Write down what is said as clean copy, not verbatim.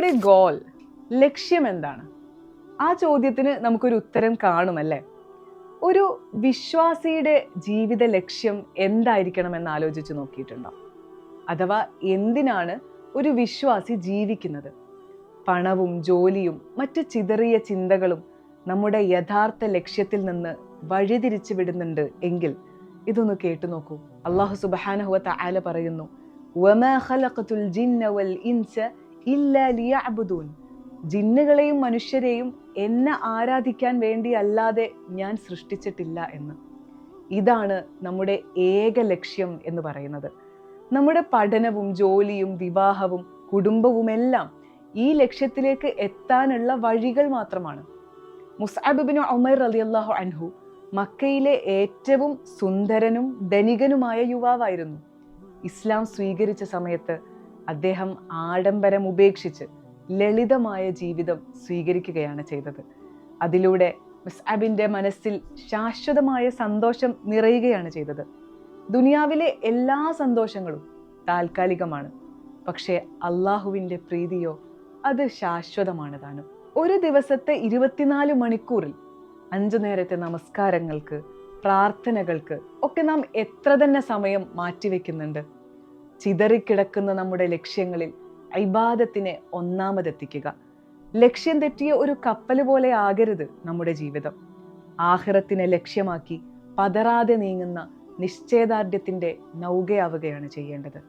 A goal? ലക്ഷ്യം എന്താണ്? ആ ചോദ്യത്തിന് നമുക്കൊരു ഉത്തരം കാണുമല്ലേ? ഒരു വിശ്വാസിയുടെ ജീവിത ലക്ഷ്യം എന്തായിരിക്കണമെന്ന് ആലോചിച്ച് നോക്കിയിട്ടുണ്ടോ? അഥവാ എന്തിനാണ് ഒരു വിശ്വാസി ജീവിക്കുന്നത്? പണവും ജോലിയും മറ്റ് ചിതറിയ ചിന്തകളും നമ്മുടെ യഥാർത്ഥ ലക്ഷ്യത്തിൽ നിന്ന് വഴിതിരിച്ചു വിടുന്നുണ്ട് എങ്കിൽ ഇതൊന്ന് കേട്ടു നോക്കൂ. അല്ലാഹു സുബ്ഹാനഹു വ തആല പറയുന്നു, വമാ ഖലഖതുൽ ജിന്ന വൽ ഇൻസ ഇല്ലാ ലിയഅ്ബുദൂൻ. ജിന്നുകളെയും മനുഷ്യരെയും എന്നെ ആരാധിക്കാൻ വേണ്ടി അല്ലാതെ ഞാൻ സൃഷ്ടിച്ചിട്ടില്ല എന്ന്. ഇതാണ് നമ്മുടെ ഏക ലക്ഷ്യം എന്ന് പറയുന്നത്. നമ്മുടെ പഠനവും ജോലിയും വിവാഹവും കുടുംബവുമെല്ലാം ഈ ലക്ഷ്യത്തിലേക്ക് എത്താനുള്ള വഴികൾ മാത്രമാണ്. മുസ്അബ് ഇബ്നു ഉമൈർ റളിയല്ലാഹു അൻഹു മക്കയിലെ ഏറ്റവും സുന്ദരനും ധനികനുമായ യുവാവായിരുന്നു. ഇസ്ലാം സ്വീകരിച്ച സമയത്ത് അദ്ദേഹം ആഡംബരം ഉപേക്ഷിച്ച് ലളിതമായ ജീവിതം സ്വീകരിക്കുകയാണ് ചെയ്തത്. അതിലൂടെ മുസ്അബിന്റെ മനസ്സിൽ ശാശ്വതമായ സന്തോഷം നിറയുകയാണ് ചെയ്തത്. ദുനിയാവിലെ എല്ലാ സന്തോഷങ്ങളും താൽക്കാലികമാണ്, പക്ഷേ അള്ളാഹുവിൻ്റെ പ്രീതിയോ അത് ശാശ്വതമാണ് താനും. ഒരു ദിവസത്തെ 24 മണിക്കൂറിൽ 5 നേരത്തെ നമസ്കാരങ്ങൾക്ക്, പ്രാർത്ഥനകൾക്ക് ഒക്കെ നാം എത്ര തന്നെ സമയം മാറ്റിവെക്കുന്നുണ്ട്? ചിതറിക്കിടക്കുന്ന നമ്മുടെ ലക്ഷ്യങ്ങളിൽ ഇബാദത്തിനെ ഒന്നാമതെത്തിക്കുക. ലക്ഷ്യം തെറ്റിയ ഒരു കപ്പൽ പോലെ ആകരുത് നമ്മുടെ ജീവിതം. ആഖിറത്തിനെ ലക്ഷ്യമാക്കി പതറാതെ നീങ്ങുന്ന നിശ്ചയദാർഢ്യത്തിൻ്റെ നൗകയാവുകയാണ് ചെയ്യേണ്ടത്.